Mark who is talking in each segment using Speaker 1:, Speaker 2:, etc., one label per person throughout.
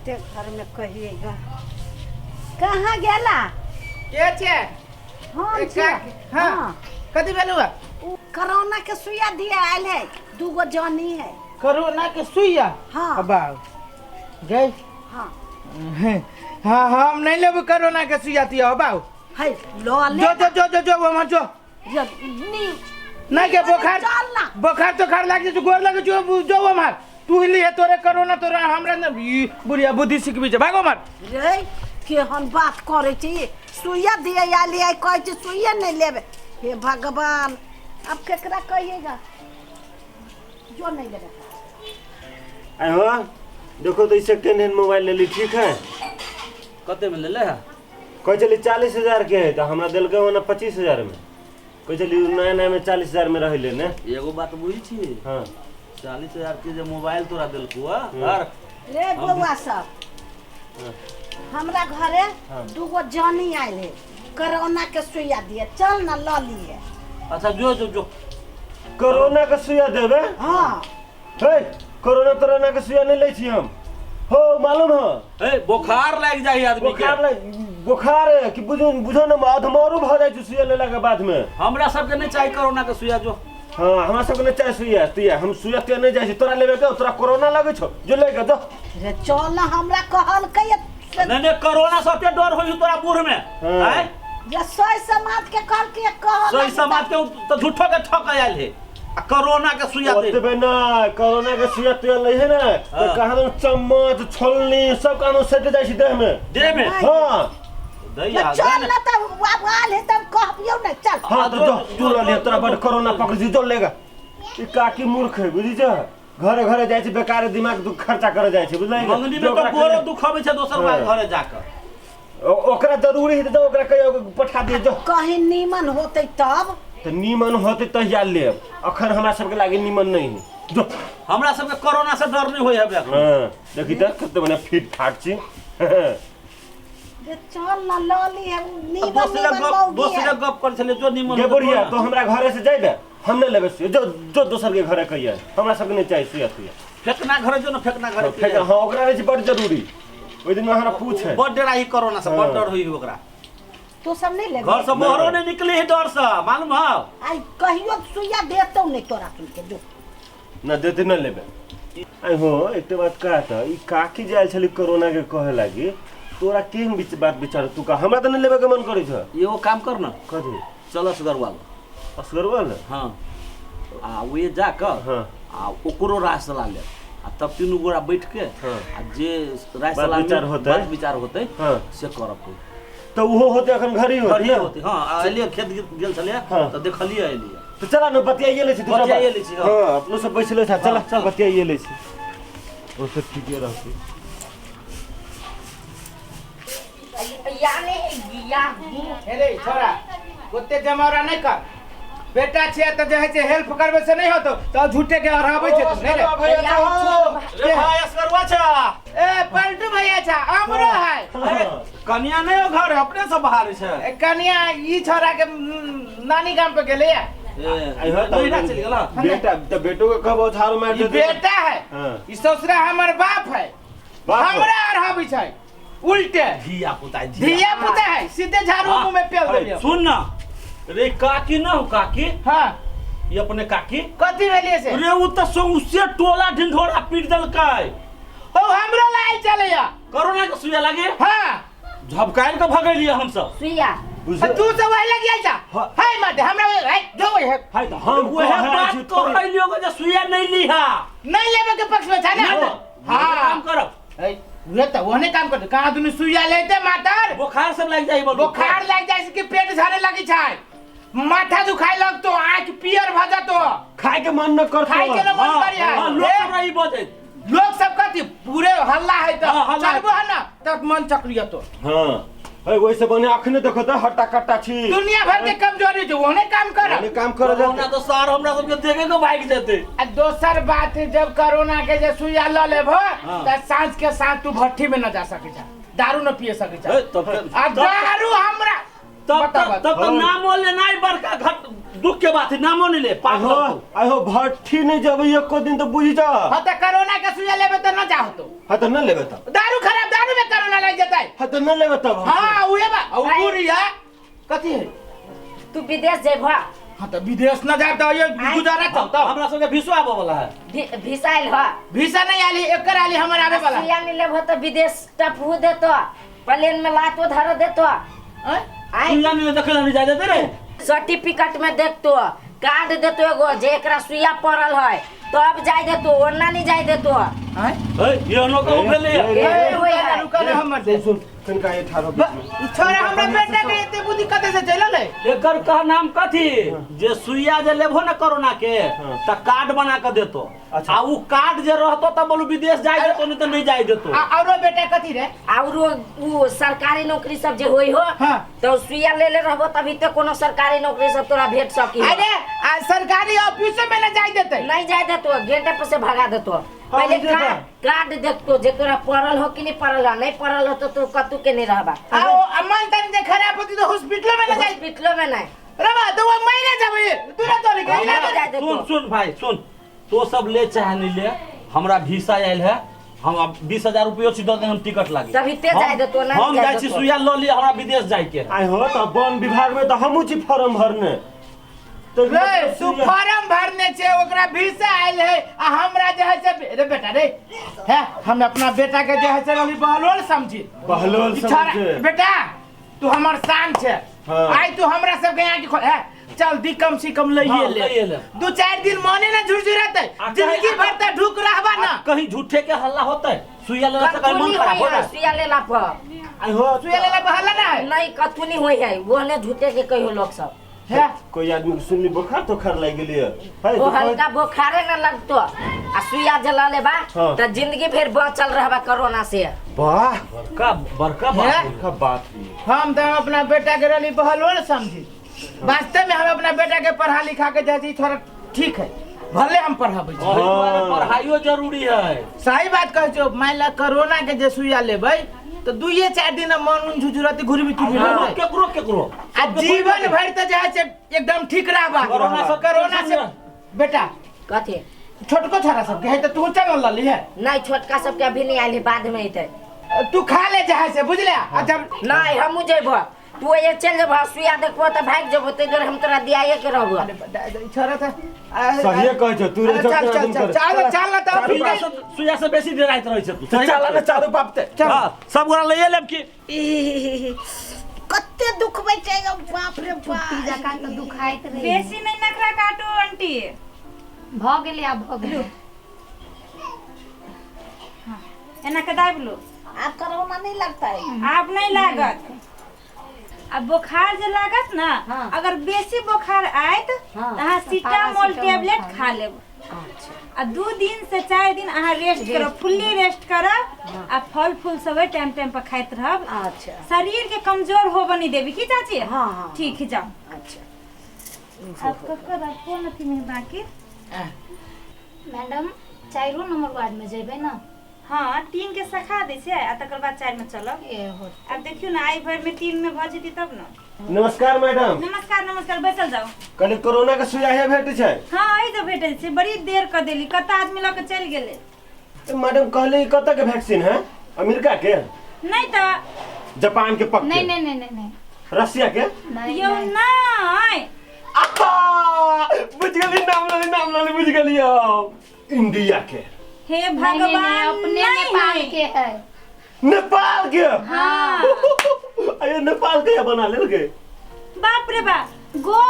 Speaker 1: ते घर में कहिएगा कहाँ गेला
Speaker 2: के छे
Speaker 1: हाँ
Speaker 2: एक
Speaker 1: छी
Speaker 2: हाँ कथी भेलुआ
Speaker 1: कोरोना के सुइया दिया आयल है दूगो जानी है
Speaker 2: कोरोना के सुइया
Speaker 1: हाँ
Speaker 2: अबा गई
Speaker 1: हाँ
Speaker 2: हाँ हम नहीं लेब कोरोना के सुइया दिया अबा
Speaker 1: है लो ले
Speaker 2: जो वहाँ जो
Speaker 1: नी
Speaker 2: नहीं के बुखार
Speaker 1: चल ना
Speaker 2: बुखार तो खार लागे जो गोर लागे जो वहाँ तू ही लिए तोरे कोरोना तोरा हमरा न बुढ़िया बुद्धि सिखबी छै भागो मार
Speaker 1: रे के हम बात करे छी सुइया दिया या ले कहे छी सुइया नहीं लेबे हे भगवान अब केकरा कहिएगा जो नहीं लेबे
Speaker 3: आय हो देखो तो सेकेंड हैंड मोबाइल ले ली ठीक है
Speaker 4: कते में ले ले है
Speaker 3: कोई चली 40,000 के है तो हमरा दिल के ना 25,000 में कोई चली नया नया में 40,000 में रही लेने
Speaker 4: एगो बात बुझी छी
Speaker 3: हाँ
Speaker 4: 40,000 के जे मोबाइल तोरा देलकू हर
Speaker 1: रे बउआ सब हमरा घरे दूगो जानी आयल है कोरोना के सुइया दिए चल ना ल लिए
Speaker 4: अच्छा जो जो जो
Speaker 3: कोरोना के सुइया देबे
Speaker 1: हाँ
Speaker 3: हे कोरोना के सुइया नहीं ले छी हम हो मालूम हो
Speaker 4: ए बुखार लग जाई आदमी के
Speaker 3: बुखार है कि बुझो ना अधमरू भ जाय छै सुइया लेला के बाद में
Speaker 4: हमरा सब के नहीं चाहिए कोरोना के सुइया जो
Speaker 3: हाँ हमरा सब के नहीं चाहिए सुइया तिया हम सुइया ते नहीं जाय छी तोरा लेबे के तोरा कोरोना लगे छौ जो ले के जो
Speaker 1: रे चल ना हमरा कहल के
Speaker 4: नहीं कोरोना सबके डर होई तोरा बूढ़ में
Speaker 3: हाँ।
Speaker 4: हैं
Speaker 1: ये सोई समाज के कहल के कहल
Speaker 4: सही समाज के तो झूठो के ठक आयल है आ कोरोना के सुइया दे
Speaker 3: ओतबे ना कोरोना के सुइया ते ले है ना तो कहां चम्मच छलनी सब कानो सट जाय छै देह में
Speaker 4: दे में
Speaker 3: हां
Speaker 4: दैया
Speaker 1: चल ना तब आल है तब कहबियो ना चल
Speaker 3: हाँ तो जो ले तोरा बड़ कोरोना पकड़ जी जो लेगा ई काकी मूर्ख है बुझी जा घरे घरे जाय छै बेकार दिमाग दुख खर्चा करे जाय छै बुझलै
Speaker 4: मंगनी में तो गोरो दुख होवे छै दोसर बार घरे जाकर
Speaker 3: ओकरा जरूरी है तो ओकरा कहियो पठा दिए जो
Speaker 1: कहीं नीमन होते तब
Speaker 3: तो नीमन होते तहिया लेब अखन हमरा सबके लागे नीमन नहीं है जो
Speaker 4: हमरा सब के कोरोना से डर नहीं होय है
Speaker 3: हां देखि त कते बने फिट फाट छी
Speaker 1: रे चल ना ल लिए नीमन
Speaker 4: दोसरे गप कर छले जो निमन
Speaker 3: के बढ़िया तो हमरा घरे से जाइबे हम नहीं लेबे जो जो दोसर के घरे कहिए हमरा सबके नहीं चाहिए सुइया सुइया
Speaker 4: फेकना घरे जो ना फेकना घरे
Speaker 3: फेक हां ओकरा रे बड़ जरूरी ओइ दिन में हमरा पूछे
Speaker 4: बड़ डर आई कोरोना से बड़ डर होई ओकरा
Speaker 1: तो सब नहीं ले
Speaker 4: घर से बाहरो नहीं निकले है डर से मालूम है
Speaker 1: आई कहियो सुइया देतो नहीं तोरा तुम के जो
Speaker 3: ना देते न लेबे आई हो एक बात कहा था ई काकी जाय छली कोरोना के कहे लागी तोरा केहन बीच बात विचार तू का हमरा त नहीं लेबे के मन करै छ
Speaker 4: एगो काम कर ना
Speaker 3: कथि
Speaker 4: चल असगर वाला
Speaker 3: असगरवाल
Speaker 4: हां आ वे जा कर
Speaker 3: हां
Speaker 4: आ ओकरो राय सलाह ले आ तब तीनू गोरा बैठ के
Speaker 3: हाँ।
Speaker 4: आ जे राय
Speaker 3: बात
Speaker 4: सलाह
Speaker 3: विचार होतै।
Speaker 4: बात विचार होतै
Speaker 3: हाँ।
Speaker 4: से करब कोई
Speaker 3: तो वो होते अखन घरी हो
Speaker 4: बढ़िया होतै हां आलिए खेत गेल छले
Speaker 3: हाँ।
Speaker 4: तो देखलिए आलिए
Speaker 3: तो चला न बतियाइए ले छी
Speaker 4: बतियाइए लै छी, हाँ।
Speaker 3: हां अपनो सब बैसले छ चला
Speaker 4: चल।
Speaker 3: बतियाइए ले छी ओ सब ठीके रहती
Speaker 2: हेरे छोरा ओते जमावरा नहीं कर बेटा छे त जे है से हेल्प करबे से नहीं होतो तो झूठे के हराबै छे तू नहीं
Speaker 4: रे भाई असगरवा छा
Speaker 2: ए पलटू भैया छा हमरो है
Speaker 4: कन्या नहीं हो घर अपने से बाहर छै
Speaker 2: ए कन्या ई छोरा के नानी गांव पे गेले है
Speaker 3: आई हो तो
Speaker 4: चल गेला
Speaker 3: बेटा तो बेटो के कहबो झाड़ू मार
Speaker 2: ई
Speaker 3: दे
Speaker 2: बेटा है
Speaker 3: हां
Speaker 2: ई ससुरा हमर बाप है
Speaker 3: बाप है।
Speaker 2: हमरा अरहाबै छै उल्टे
Speaker 4: धिया पुता
Speaker 2: धिया पुता है सीधे झाड़ू मुंह में पेल देलियो
Speaker 4: सुन ना रे काकी ना हो काकी
Speaker 2: हां
Speaker 4: ये अपने काकी
Speaker 2: कथी भेलिए से
Speaker 4: रे उ त सौसे टोला ढिंढोरा पीट देलकै
Speaker 2: ओ हमरो लाल चलैया
Speaker 4: कोरोना के सुइया लागे
Speaker 2: हां
Speaker 4: झपकाइन के भगेलिए हम सब
Speaker 1: सुइया
Speaker 2: तू सब वही लग जाई जा हाय मत हमरा है जो है
Speaker 3: हाय तो हम
Speaker 4: वो है बात तो कहलियो जे सुइया नहीं लीहा
Speaker 2: नहीं लेबे के पक्ष में था ना
Speaker 4: हां काम करब
Speaker 2: है वे तो वहने काम करते कहां दुनु सुइया लेते मातर
Speaker 4: बुखार सब लग जाई
Speaker 2: बुखार लग जाए कि पेट झरे लगी छै माथा दुखाए लग तो आंख पियर भ जातो
Speaker 3: खाए के मन न करतो
Speaker 2: खाए के न मन करी
Speaker 4: हां लोग सब रही बजे
Speaker 2: लोग सब कहती पूरे हल्ला है तो
Speaker 4: हाँ, हल्ला है।
Speaker 2: चलबो है ना तब मन चक्रिय तो
Speaker 3: हां है वैसे बने अखने देखो त हट्टा कट्टा छी
Speaker 2: दुनिया भर के कमजोरी जो वहने काम कर
Speaker 3: यानी काम कर
Speaker 4: कोरोना तो सार हमरा सब के देखे के भाग देते
Speaker 2: आ दोसर बात है जब कोरोना के जे सुइया ल लेबो त सांझ के साथ तू भट्ठी में न जा सके छ दारू न पिए सके छ
Speaker 4: तब
Speaker 2: आ दारू हमरा
Speaker 4: तब तो नाम ले नहीं बड़का दुख के बात है नामो नहीं ले
Speaker 3: आहो आहो भट्ठी नहीं जब एको दिन तो बुझी जा
Speaker 2: हाँ तो कोरोना के सुइया लेबे तो न जाओ तो
Speaker 3: हाँ तो न लेबे तब
Speaker 2: दारू खराब दारू में कोरोना लग जाता है
Speaker 3: हाँ तो न लेबे तब
Speaker 2: हाँ उहे बा और पूरी है कथी है
Speaker 1: तू विदेश जेबा
Speaker 2: हाँ तो विदेश न जाए तो ये गुजारा चलता
Speaker 4: हमरा संगे भिसो आबे वाला है
Speaker 1: भिसाइल ह
Speaker 2: वीसा नहीं आली एकर आली हमर आवे वाला
Speaker 1: सुइया नहीं लेबो तो विदेश टपू देतो प्लेन में लातो धर देतो आई
Speaker 4: सुइया नहीं देखे नहीं जाए देते रे
Speaker 1: सर्टिफिकेट में देखतो कार्ड देतो एगो जे एकरा सुइया पड़ल है तब जाय देतो ओना नहीं जाय देतो
Speaker 2: हैं
Speaker 4: ए ये नो को भेले
Speaker 1: ए,
Speaker 2: रुका ना हमर दे
Speaker 3: सुन कनका ये ठारो
Speaker 2: छोरा हमरा बेटा के एते बुद्धि कते से चलल है
Speaker 4: एकर का नाम कथी जे सुइया जे लेबो ना कोरोना के त कार्ड बना के देतो
Speaker 3: अच्छा।
Speaker 4: आ उ कार्ड जे रहतो त बोलू विदेश जाय देतो नहीं त नहीं जाय देतो
Speaker 2: औरो बेटा कथी रे
Speaker 1: और वो सरकारी नौकरी सब जे होई हो
Speaker 2: हाँ।
Speaker 1: तो सुइया ले रहबो तभी तो कोनो सरकारी नौकरी सब तोरा भेट सकी हो।
Speaker 2: अरे सरकारी ऑफिस में न जाय देते
Speaker 1: नहीं जाय देतो गेट पे से भगा देतो पहले कार्ड देखतो जे तोरा पड़ल हो कि नहीं पड़ल हो नहीं पड़ल हो तो तू कतु के नहीं रहबा
Speaker 2: आओ अमन तन जे खराब होती तो हॉस्पिटल में न जाय
Speaker 1: हॉस्पिटल में नहीं
Speaker 2: रबा तो वो महीने जाबे तुरंत चले गई
Speaker 1: नहीं जाय देतो
Speaker 4: सुन सुन भाई सुन तो सब ले चाहे नहीं ले हमरा वीसा आयल है हम अब 20,000 रुपया सीधा हम टिकट लागी
Speaker 1: तभी ते जाय देतो ना
Speaker 4: हम जाय छी सुइया ल लिए हमरा विदेश जाय के
Speaker 3: आय हो तो वन विभाग में तो हमहू छी फॉर्म भरने तो
Speaker 2: रे तू फॉर्म भरने छे ओकरा वीसा आइल है आ हमरा जे है से रे बेटा रे है हम अपना बेटा के जे है से अभी बहलोल समझी
Speaker 3: बहलोल समझे
Speaker 2: बेटा तू हमर शान छे
Speaker 3: हाँ।
Speaker 2: आई तू हमरा सब के यहाँ की है चल दी कम से कम लइए
Speaker 4: हाँ,
Speaker 2: ले
Speaker 4: लइए ले।
Speaker 2: 2-4 दिन मने ना झुरझुराते जिंदगी भर त ढुक रहबा ना
Speaker 4: कहीं झूठे के हल्ला होता है सुइया लेला से कहीं मन खराब हो जाए
Speaker 1: सुइया लेला पर
Speaker 3: आय हो
Speaker 2: तू ये ले बहला ना है
Speaker 1: नहीं कतु नहीं होई है वो ने झूठे के कहियो लोग सब
Speaker 2: है
Speaker 3: कोई आदमी के सुनली बुखार तो खर लग गेली है
Speaker 1: वो हल्का बुखारे न लगतो आ सुइया जला लेबा
Speaker 3: हाँ।
Speaker 1: त जिंदगी भर बचल रहबा कोरोना से
Speaker 3: वाह
Speaker 4: बड़का बात
Speaker 2: है?
Speaker 4: है।
Speaker 3: का बात है
Speaker 2: हम तो अपना बेटा के रली बहलोल समझी वास्तव में हम अपना बेटा के पढ़ा लिखा के जाती थोड़ा ठीक है भले हम पढ़ाबे छी।
Speaker 4: और तुम्हारे पढ़ाइयो जरूरी है
Speaker 2: सही बात कह छो मान ला कोरोना के जे सुइया लेबै तो 2-4 दिन मन उन झुझुरती घुरबी तू
Speaker 4: केकरो
Speaker 2: आ जीवन भर त जे है से एकदम ठीक रहबा कोरोना से बेटा
Speaker 1: कथी
Speaker 2: छोटको छोरा सब के है तो तू चल लली है
Speaker 1: नहीं छोटका सब के अभी नहीं आइल है बाद में अइते
Speaker 2: तू खा ले जे है से बुझले आ जब
Speaker 1: नहीं हमू जेबो तू ये चल जेबो सुइया देखबो त भाग जेबो ते जोर हम तोरा दियाए के रहबो
Speaker 2: छोरा था
Speaker 3: सहिए कह छो तू रे
Speaker 2: चल चल चल चल चल ना तो
Speaker 4: सुइया से बेसी देर आइत रहै छै तू
Speaker 3: चल ना चारू बाप ते
Speaker 2: चल
Speaker 4: हां सब गोरा लइए लेब की
Speaker 1: कत्ते दुख बचेगा बाप रे बाप
Speaker 5: जका तो दुखाइत रही
Speaker 6: बेसी नहीं नखरा काटो आंटी
Speaker 5: भ गेली आब भ गेली
Speaker 6: एना कदाई बोलो
Speaker 1: आप कोरोना नहीं लगता है
Speaker 6: आप नहीं लागत अब बुखार जे लागत ना
Speaker 1: हाँ।
Speaker 6: अगर बेसी बुखार आयत
Speaker 1: हाँ।
Speaker 6: तो अहाँ सिटामोल टेबलेट खा लेब
Speaker 1: अच्छा
Speaker 6: आ 2 दिन से 4 दिन अहाँ रेस्ट करो फुल्ली रेस्ट करब आ फल फूल सब टाइम टाइम पर खाइत रहब
Speaker 1: अच्छा
Speaker 6: शरीर के कमजोर हो बनी देवी की चाची
Speaker 1: हाँ, हाँ।
Speaker 6: ठीक है जाओ
Speaker 1: अच्छा
Speaker 6: अब ककर कौन अथी में बाकी
Speaker 5: मैडम 4 नंबर वार्ड में जेबै ना
Speaker 6: हाँ 3 के सखा दै छै आ तकर बाद 4 में चलब
Speaker 5: ए हो
Speaker 6: अब देखियो ना आई भर में 3 में भ जेती तब ना
Speaker 3: नमस्कार मैडम
Speaker 6: नमस्कार नमस्कार बैठल जाओ
Speaker 3: कल कोरोना के सुइया है भेट छै
Speaker 6: हाँ आई तो भेटल छै बड़ी देर कर देली कत आदमी लग के चल गेले
Speaker 3: मैडम कहले कत के वैक्सीन है अमेरिका के
Speaker 6: नहीं तो
Speaker 3: जापान के पक
Speaker 5: नहीं नहीं नहीं नहीं
Speaker 3: रसिया के
Speaker 5: नहीं
Speaker 6: यो नहीं
Speaker 3: आहा बुझ गेली नाम लो बुझ गेली इंडिया के
Speaker 6: हे
Speaker 5: नहीं,
Speaker 6: भगवान
Speaker 5: अपने नेपाल के है
Speaker 3: नेपाल के
Speaker 6: हाँ
Speaker 3: अरे नेपाल के बना ले के
Speaker 6: बाप रे बाप गो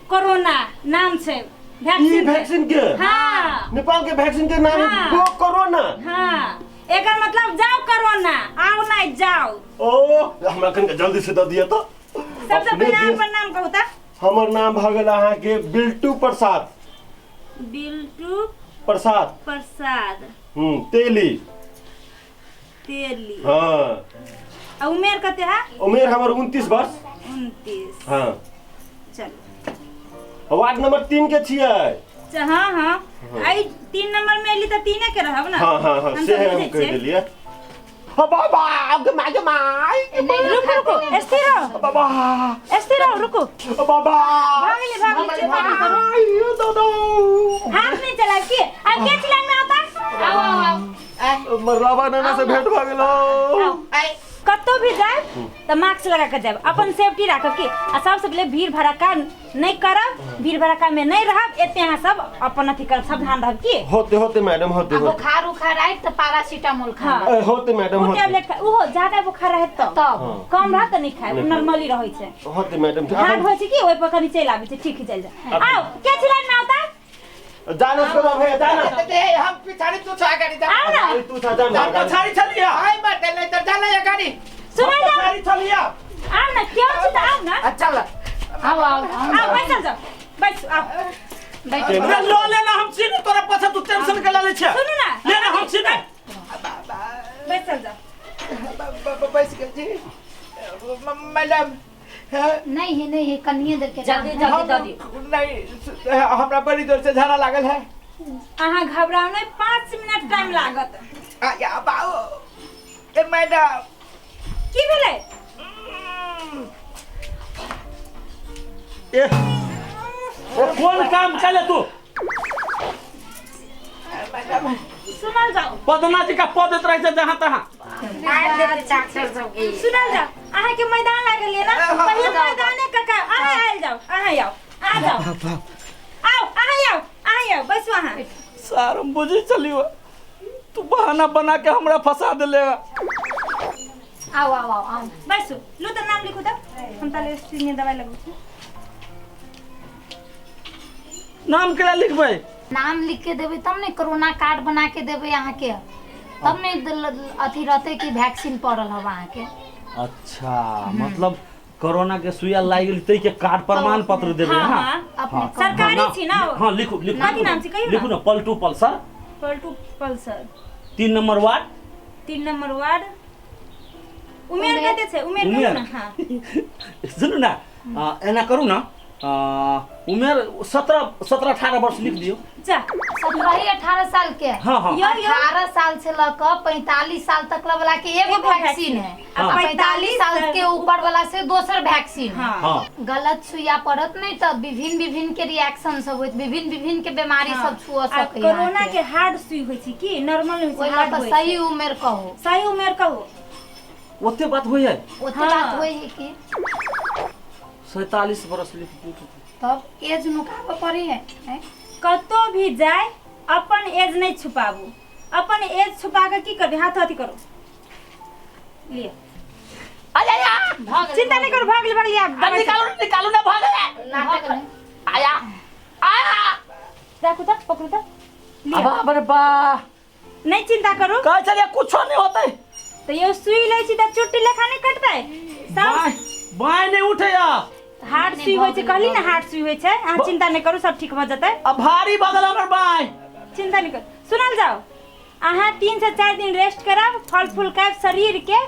Speaker 6: कोरोना नाम छै
Speaker 3: ई
Speaker 6: वैक्सीन
Speaker 3: वैक्सीन के हाँ नेपाल के वैक्सीन के नाम
Speaker 6: हाँ।
Speaker 3: गो कोरोना
Speaker 6: हाँ एकर मतलब जाओ कोरोना आओ नहीं जाओ
Speaker 3: ओ हमरा कन जल्दी से दे दिया तो
Speaker 6: सबसे पहले अपन नाम कहू त
Speaker 3: हमर नाम भ गेल अहाँ के बिल्टू प्रसाद
Speaker 6: बिल्टू
Speaker 3: प्रसाद
Speaker 6: प्रसाद
Speaker 3: तेली
Speaker 6: तेली
Speaker 3: हाँ
Speaker 6: आ उमेर कते है
Speaker 3: उमेर हमर 29 वर्ष
Speaker 6: 29
Speaker 3: हाँ
Speaker 6: चलो
Speaker 3: वार्ड नंबर 3 के छियै
Speaker 6: हाँ हाँ आई 3 नंबर में एली त 3 के रहब ना
Speaker 3: हाँ हाँ हाँ
Speaker 6: हम
Speaker 3: से
Speaker 6: सब
Speaker 3: हम
Speaker 6: बुझै
Speaker 3: कह
Speaker 6: छियै।
Speaker 3: देलिए बाबा आगे माई
Speaker 6: रुको स्थिर रहो
Speaker 3: बाबा
Speaker 6: स्थिर रहो रुको
Speaker 3: बाबा
Speaker 6: भागले चिंता नहीं करो हाथ नहीं चला के अब क्या चिल्लाना होता आओ
Speaker 3: मरलावा नाना से भेंट भ गेलो
Speaker 6: कतो भी जाए तो मास्क लगा कर जाए अपन सेफ्टी रख के आ सबसे पहले भीड़ भड़का नहीं करब भीड़ भड़का में नहीं रहब एते यहाँ सब अपन अथी कर सब ध्यान रख के
Speaker 3: होते मैडम होते
Speaker 5: बुखार उखार आए तो पैरासीटामोल खा
Speaker 3: होते मैडम होते
Speaker 6: टैबलेट खा ओहो ज्यादा बुखार रहे तब कम रह त नहीं खाए नॉर्मली रहे छे
Speaker 3: होते मैडम
Speaker 6: हार्ड होय छै कि ओइ पर कनी चल आबै छै ठीक चल जा आओ क्या चिल्लाना ना होता
Speaker 3: जाना करो भैया जाना
Speaker 2: दे हम पिछाड़ी तू छा गाड़ी जा
Speaker 6: आओ ना
Speaker 3: तू था जाना
Speaker 2: पछाड़ी चलिया हाय मत नहीं तो जाना ये गाड़ी
Speaker 6: सुनो जा
Speaker 2: पछाड़ी चलिया
Speaker 6: आओ ना क्यों छी आओ ना
Speaker 2: चल
Speaker 6: आओ बैठ जा बैठ आओ
Speaker 4: अरे लो लेना हम सीने तोरा पछा तू टेंशन के ले छे
Speaker 6: सुनो ना
Speaker 4: लेना हम सीने
Speaker 6: बैठ जा
Speaker 2: बस जी मैडम
Speaker 5: नहीं है कन्हैया देख के
Speaker 6: जल्दी
Speaker 2: नहीं हमरा बड़ी जोर से झाड़ा लागल है
Speaker 6: अहाँ घबराओ नहीं 5 मिनट टाइम लागत
Speaker 2: या बाऊ ए मैडम
Speaker 6: की भेलै
Speaker 4: ए कौन काम चले तू
Speaker 6: सुनल जाओ
Speaker 4: पदना जी का पद देत रहे छै जहां तहां
Speaker 6: सुनल जाओ अहाँ के मैदान लागल है ना पहले मैदाने का अहाँ आइल जाओ अहाँ आ जाओ आओ अहाँ आओ बस वहाँ
Speaker 4: सर हम बुझी चलियो तू बहाना बना के हमरा फंसा देलेगा
Speaker 5: आओ
Speaker 6: बस लो तो नाम लिखो तो हम ताले स्क्रीन में दवाई लगू
Speaker 4: नाम केला लिखबै
Speaker 5: नाम लिख के देवे तब ने कोरोना कार्ड बना के देवे यहाँ के तब ने अथी रहते कि वैक्सीन पड़ल है वहाँ के
Speaker 4: अच्छा मतलब कोरोना के सुइया लाग गेल तै के कार्ड प्रमाण पत्र देबै
Speaker 6: हाँ,
Speaker 4: हां
Speaker 6: अपने सरकारी छी ना
Speaker 4: हां लिखू
Speaker 6: कथी नाम छी कहियो
Speaker 4: लिखू ना पलटू पल्सर
Speaker 6: पलटू Pulsar
Speaker 4: 3 number ward
Speaker 6: 3 number ward उमेर कते छै उमेर कहियो ना हां
Speaker 4: सुनू ना एना करू ना उमेर 17-18 वर्ष लिख दियो
Speaker 6: जा
Speaker 5: 17-18 साल के
Speaker 4: हाँ, हाँ।
Speaker 5: 18 साल से लेकर 45 साल तक वाला के एगो वैक्सीन है
Speaker 4: हाँ।
Speaker 5: 45 साल के ऊपर वाला से दोसर वैक्सीन है
Speaker 6: हां
Speaker 4: हां
Speaker 5: गलत सुइया पड़त नहीं तो विभिन्न के रिएक्शन सब होत विभिन्न के बीमारी सब छुआ सके
Speaker 6: कोरोना के हार्ड सुई होय छै कि नॉर्मल होय छै हार्ड होय
Speaker 5: सही उम्र कहो
Speaker 6: सही उमेर कहो
Speaker 4: ओते बात होय है
Speaker 5: ओते बात होय है कि
Speaker 4: 47 वर्ष लिख दियो
Speaker 5: तब एज नुकाबे पड़े है
Speaker 6: कतो भी जाए अपन एज नहीं छुपाबू अपन एज छुपा के की करबे हाथ अथी करो लिए चिंता नहीं करो भाग ले आप
Speaker 4: निकालो ना भाग आया
Speaker 6: रखो तो पकड़ो तो
Speaker 4: अब अरे बा
Speaker 6: नहीं चिंता करो
Speaker 4: का चलिए कुछ नहीं होता
Speaker 6: तो ये सुई ले छी त चुट्टी लेखा नहीं कटतै सब
Speaker 4: बाय नहीं उठे या
Speaker 6: हार्ड सुई होय छै कहली ना हार्ड सुई होय छै अहाँ चिंता नहीं करू सब ठीक भ जतै
Speaker 4: अब भारी बदल हमर बाय
Speaker 6: चिंता नहीं करू सुनल जाओ अहाँ 3 से 4 दिन रेस्ट करब फल फूल खाएब शरीर के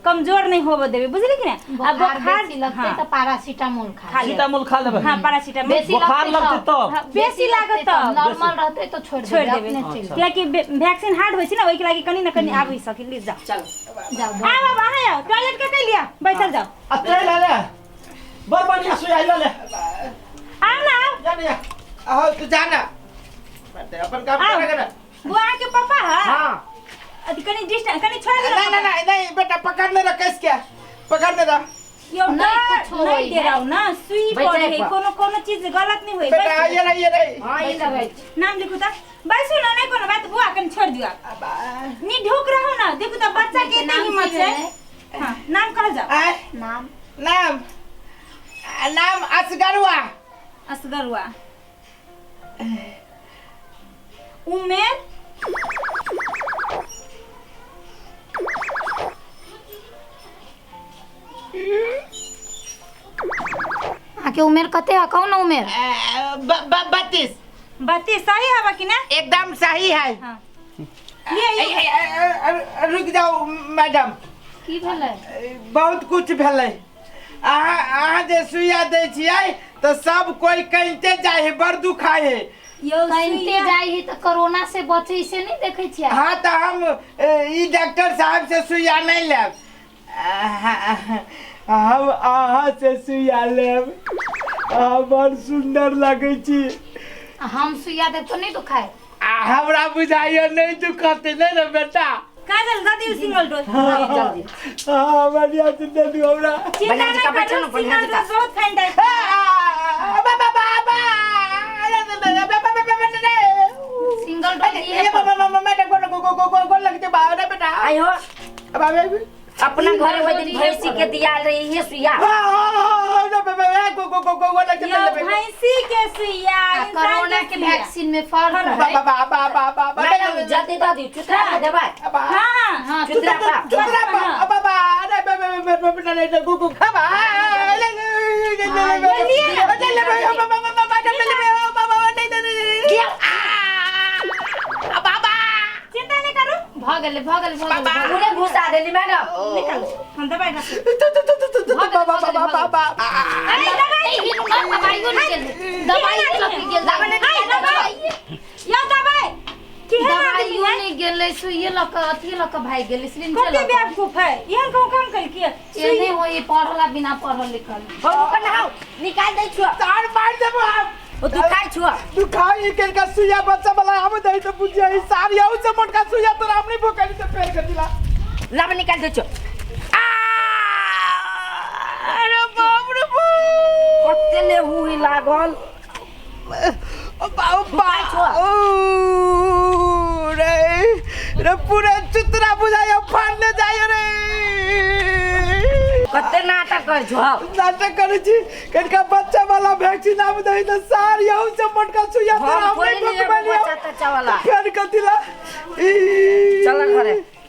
Speaker 6: कमजोर नहीं होबे देबे बुझली कि ना अब
Speaker 5: बुखार बेसी लगते तो पैरासीटामोल खा ले
Speaker 4: सीतामोल खा लेबे
Speaker 6: हां पैरासीटामोल
Speaker 5: बेसी
Speaker 4: बुखार लगते तब
Speaker 6: हाँ, बेसी लागत तब
Speaker 5: नॉर्मल रहते तो छोड़
Speaker 6: छोड़
Speaker 5: देबे
Speaker 6: देबे
Speaker 5: अपने चल
Speaker 6: कियाकि वैक्सीन हार्ड होय छै ना ओइ के लागि कनी न कनी आबि सके ले जाओ
Speaker 5: जाओ
Speaker 6: आ बाबा आ टॉयलेट के कह लिया बैठल जाओ
Speaker 4: अते ले बर बढ़िया सुई आइला ले
Speaker 6: आओ ना
Speaker 2: जाने आओ तू जाना अपन काम
Speaker 6: आओ।
Speaker 2: करेगा ना
Speaker 6: बुआ के पापा है
Speaker 2: हां
Speaker 6: अति कनी डिस्टेंस कनी छोड़ दे
Speaker 2: नहीं बेटा पकड़ ले रहा कैसे क्या पकड़ ले रहा
Speaker 6: यो
Speaker 5: नहीं, कुछ
Speaker 6: नहीं
Speaker 5: होई
Speaker 6: दे रहा हूं ना सुई पड़े है कोनो चीज गलत नहीं होई
Speaker 2: बेटा ये रही
Speaker 5: हां ये लगे
Speaker 6: नाम लिखो ता बैसो ना नहीं कोनो बात बुआ कनी छोड़ दियो नी ढुक रहो ना देखो ता बच्चा के इतनी हिम्मत है हां नाम कह जाओ
Speaker 5: नाम
Speaker 2: नाम असगरुआ
Speaker 6: असगरुआ उमेर
Speaker 5: आके उम्र कते है कौन उम्र
Speaker 2: 32
Speaker 6: सही है बाकी ना
Speaker 2: एकदम सही है
Speaker 6: हां लिए
Speaker 2: रुक जाओ मैडम
Speaker 5: की भेलै
Speaker 2: बहुत कुछ भेलै अहाँ जे सुइया दै छियै तो सब कोई कहिते जाए है बड़ दुखाए है
Speaker 5: कहीं जाई तो कोरोना से बचे से नहीं देखे छियै।
Speaker 2: हाँ तो हम ई डॉक्टर साहब से सुइया नहीं लेब, हम अहाँ से सुइया लेब। बड़ सुंदर लगे छी।
Speaker 5: हम सुइया दे तो नहीं दुखाए।
Speaker 2: हमरा बुझाइए नहीं दुखते नहीं रे बेटा।
Speaker 6: काजल दादी सिंगल डोज जल्दी।
Speaker 2: हाँ बढ़िया से दे दो हमरा।
Speaker 6: चिंता ना करो, सिंगल डोज बहुत फाइन है।
Speaker 5: सिंगल डोज ये
Speaker 7: आई हो अपना घर में दिन भैंसी के दिया रही है सुइया।
Speaker 6: भैंसी के सुइया
Speaker 5: कोरोना के वैक्सीन में फर्क है।
Speaker 7: मैडम जल्दी दादी चुतरा में दवाई।
Speaker 6: हां
Speaker 5: हां
Speaker 6: चिंता नहीं करो,
Speaker 5: भागले
Speaker 7: पूरे घुसा देली मैडम।
Speaker 6: निकल हम दवाई रख।
Speaker 5: अरे दवाई
Speaker 6: या दवाई की है
Speaker 5: दवाई नहीं गेले सुइए लक अथी लक भाई गेले सिलिंडर
Speaker 6: कते बेवकूफ है यहां को काम कर किया
Speaker 5: ये नहीं होई पढ़ला बिना पढ़ल लिखल।
Speaker 7: हो को ना निकाल दे छुआ
Speaker 2: तार मार देबो हम।
Speaker 7: ओ दुखाई छुआ
Speaker 2: दुखाई के का सुइया बच्चा वाला हम दे तो बुझिया ई सारी आउ से मोटका सुइया तो हम नहीं भोकली से फेर कर दिला।
Speaker 7: लब निकाल दे छुआ।
Speaker 2: अरे बाप रे
Speaker 7: कते ले हुई लागल।
Speaker 2: रे पूरे चित्रा बुझाया फाड़ने जाए रे।
Speaker 7: कते नाटक कर छुआ।
Speaker 2: नाटक करे छी कनका बच्चा वाला वैक्सीन आब दे तो सारी आउ से मोटका सुइया तो हम नहीं भोकली
Speaker 7: बच्चा वाला
Speaker 2: फेर कर दिला।
Speaker 7: चल घरे।